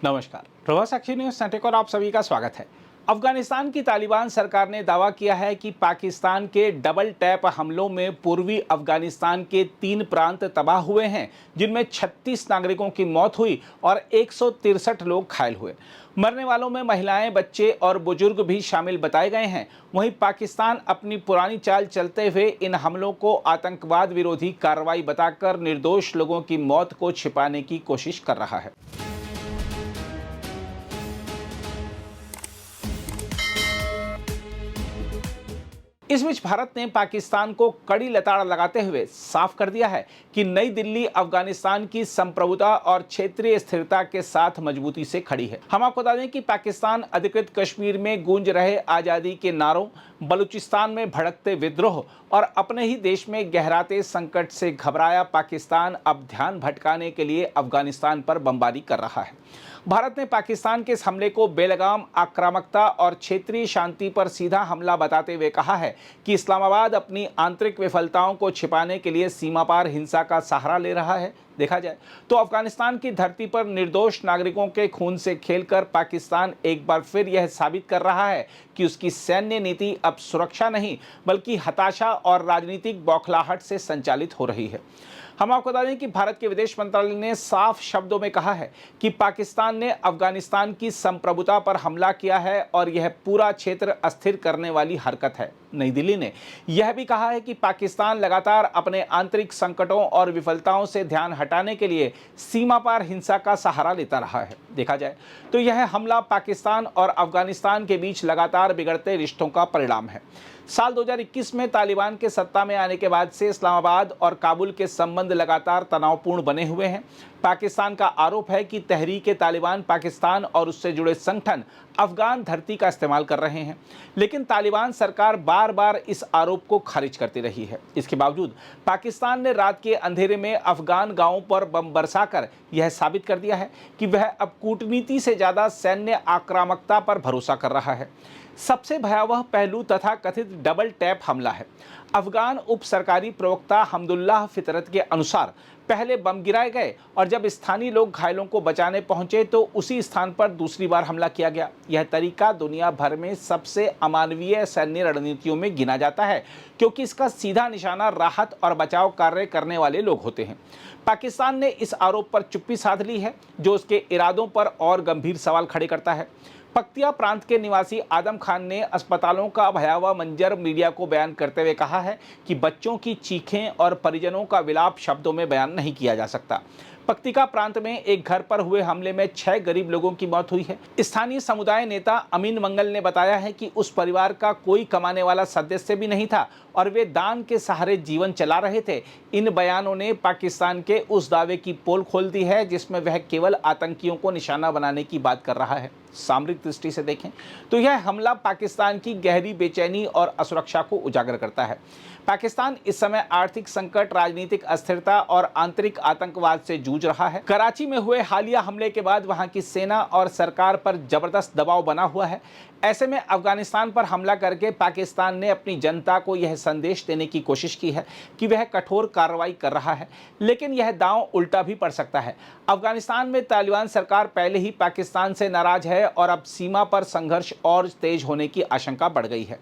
नमस्कार। प्रभात साक्षी news network और आप सभी का स्वागत है। अफगानिस्तान की तालिबान सरकार ने दावा किया है कि पाकिस्तान के डबल टैप हमलों में पूर्वी अफगानिस्तान के 3 प्रांत तबाह हुए हैं, जिनमें 36 नागरिकों की मौत हुई और 163 लोग घायल हुए। मरने वालों में महिलाएं, बच्चे और बुजुर्ग भी शामिल बताए गए हैं। वहीं पाकिस्तान अपनी पुरानी चाल चलते हुए इन हमलों को आतंकवाद विरोधी कार्रवाई बताकर निर्दोष लोगों की मौत को छिपाने की कोशिश कर रहा है। इस बीच भारत ने पाकिस्तान को कड़ी लताड़ लगाते हुए साफ कर दिया है कि नई दिल्ली अफगानिस्तान की संप्रभुता और क्षेत्रीय स्थिरता के साथ मजबूती से खड़ी है। हम आपको बता दें कि पाकिस्तान अधिकृत कश्मीर में गूंज रहे आज़ादी के नारों, बलूचिस्तान में भड़कते विद्रोह और अपने ही देश में गहराते संकट से घबराया पाकिस्तान अब ध्यान भटकाने के लिए अफगानिस्तान पर बमबारी कर रहा है। भारत ने पाकिस्तान के इस हमले को बेलगाम आक्रामकता और क्षेत्रीय शांति पर सीधा हमला बताते हुए कहा है कि इस्लामाबाद अपनी आंतरिक विफलताओं को छिपाने के लिए सीमा पार हिंसा का सहारा ले रहा है। देखा जाए तो अफगानिस्तान की धरती पर निर्दोष नागरिकों के खून से खेलकर पाकिस्तान एक बार फिर यह साबित कर रहा है कि उसकी सैन्य नीति अब सुरक्षा नहीं बल्कि हताशा और राजनीतिक बौखलाहट से संचालित हो रही है। हम आपको बता दें कि भारत के विदेश मंत्रालय ने साफ शब्दों में कहा है कि पाकिस्तान ने अफगानिस्तान की संप्रभुता पर हमला किया है और यह पूरा क्षेत्र अस्थिर करने वाली हरकत है। नई दिल्ली ने यह भी कहा है कि पाकिस्तान लगातार अपने आंतरिक संकटों और विफलताओं से ध्यान हटाने के लिए सीमा पार हिंसा का सहारा लेता रहा है। देखा जाए तो यह हमला पाकिस्तान और अफगानिस्तान के बीच लगातार बिगड़ते रिश्तों का परिणाम है। साल 2021 में तालिबान के सत्ता में आने के बाद से इस्लामाबाद और काबुल के संबंध लगातार तनावपूर्ण बने हुए हैं। पाकिस्तान का आरोप है कि तहरीक तालिबान पाकिस्तान और उससे जुड़े संगठन अफगान धरती का इस्तेमाल कर रहे हैं, लेकिन तालिबान सरकार बार बार इस आरोप को खारिज करती रही है। इसके बावजूद पाकिस्तान ने रात के अंधेरे में अफगान गांवों पर बम बरसाकर यह साबित कर दिया है कि वह अब कूटनीति से ज़्यादा सैन्य आक्रामकता पर भरोसा कर रहा है। सबसे भयावह पहलू तथा कथित डबल टैप हमला है। अफगान उप सरकारी प्रवक्ता हमदुल्लाह फितरत के अनुसार पहले बम गिराए गए और जब स्थानीय लोग घायलों को बचाने पहुंचे तो उसी स्थान पर दूसरी बार हमला किया गया। यह तरीका दुनिया भर में सबसे अमानवीय सैन्य रणनीतियों में गिना जाता है, क्योंकि इसका सीधा निशाना राहत और बचाव कार्य करने वाले लोग होते हैं। पाकिस्तान ने इस आरोप पर चुप्पी साध ली है, जो उसके इरादों पर और गंभीर सवाल खड़े करता है। पक्तिया प्रांत के निवासी आदम खान ने अस्पतालों का भयावह मंजर मीडिया को बयान करते हुए कहा है कि बच्चों की चीखें और परिजनों का विलाप शब्दों में बयान नहीं किया जा सकता। पक्तिका प्रांत में एक घर पर हुए हमले में 6 गरीब लोगों की मौत हुई है। स्थानीय समुदाय नेता अमीन मंगल ने बताया है कि उस परिवार का कोई कमाने वाला सदस्य भी नहीं था और वे दान के सहारे जीवन चला रहे थे। इन बयानों ने पाकिस्तान के उस दावे की पोल खोल दी है जिसमें वह केवल आतंकियों को निशाना बनाने की बात कर रहा है। सामरिक दृष्टि से देखें तो यह हमला पाकिस्तान की गहरी बेचैनी और असुरक्षा को उजागर करता है। पाकिस्तान इस समय आर्थिक संकट, राजनीतिक अस्थिरता और आंतरिक आतंकवाद से जूझ रहा है। कराची में हुए हालिया हमले के बाद वहां की सेना और सरकार पर जबरदस्त दबाव बना हुआ है। ऐसे में अफगानिस्तान पर हमला करके पाकिस्तान ने अपनी जनता को यह संदेश देने की कोशिश की है कि वह कठोर कार्रवाई कर रहा है, लेकिन यह दांव उल्टा भी पड़ सकता है। अफगानिस्तान में तालिबान सरकार पहले ही पाकिस्तान से नाराज है और अब सीमा पर संघर्ष और तेज होने की आशंका बढ़ गई है।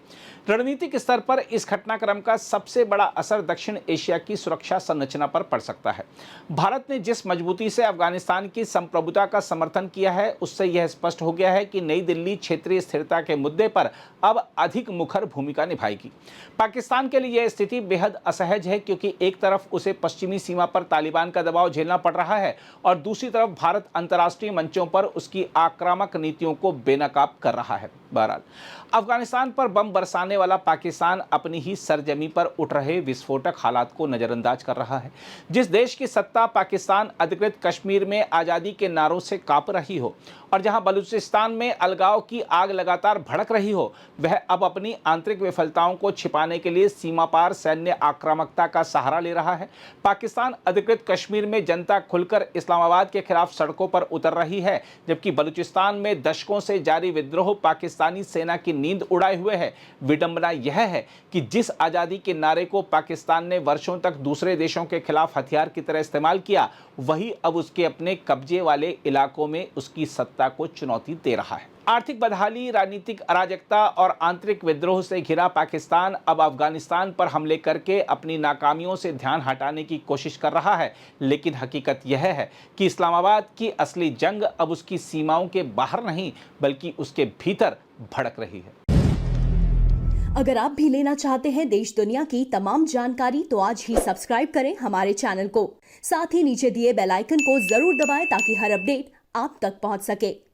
रणनीतिक स्तर पर इस घटनाक्रम का सबसे बड़ा असर दक्षिण एशिया की सुरक्षा संरचना पर पड़ सकता है। भारत ने जिस मजबूती से अफगानिस्तान की संप्रभुता का समर्थन किया है, उससे यह स्पष्ट हो गया है कि नई दिल्ली क्षेत्रीय स्थिरता के मुद्दे पर अब अधिक मुखर भूमिका निभाएगी। पाकिस्तान के लिए यह स्थिति बेहद असहज है, क्योंकि एक तरफ उसे पश्चिमी सीमा पर तालिबान का दबाव झेलना पड़ रहा है और दूसरी तरफ भारत अंतर्राष्ट्रीय मंचों पर उसकी आक्रामक नीतियों को बेनकाब कर रहा है। बहरहाल, अफगानिस्तान पर बम बरसाने वाला पाकिस्तान अपनी ही सरजमी पर उठ रहे विस्फोटक हालात को नजरअंदाज कर रहा है। जिस देश की सत्ता पाकिस्तान अधिकृत कश्मीर में आज़ादी के नारों से कांप रही हो और जहां बलूचिस्तान में अलगाव की आग लगातार भड़क रही हो, वह अब अपनी आंतरिक विफलताओं को छिपाने के लिए सीमा पार सैन्य आक्रामकता का सहारा ले रहा है। पाकिस्तान अधिकृत कश्मीर में जनता खुलकर इस्लामाबाद के खिलाफ सड़कों पर उतर रही है, जबकि बलूचिस्तान में में दशकों से जारी विद्रोह पाकिस्तानी सेना की नींद उड़ाए हुए है। विडंबना यह है कि जिस आजादी के नारे को पाकिस्तान ने वर्षों तक दूसरे देशों के खिलाफ हथियार की तरह इस्तेमाल किया, वही अब उसके अपने कब्जे वाले इलाकों में उसकी सत्ता को चुनौती दे रहा है। आर्थिक बदहाली, राजनीतिक अराजकता और आंतरिक विद्रोह से घिरा पाकिस्तान अब अफगानिस्तान पर हमले करके अपनी नाकामियों से ध्यान हटाने की कोशिश कर रहा है। लेकिन हकीकत यह है कि इस्लामाबाद की असली जंग अब उसकी सीमाओं के बाहर नहीं, बल्कि उसके भीतर भड़क रही है। अगर आप भी लेना चाहते हैं देश दुनिया की तमाम जानकारी, तो आज ही सब्सक्राइब करें हमारे चैनल को। साथ ही नीचे दिए बेल आइकन को जरूर दबाएं ताकि हर अपडेट आप तक पहुंच सके।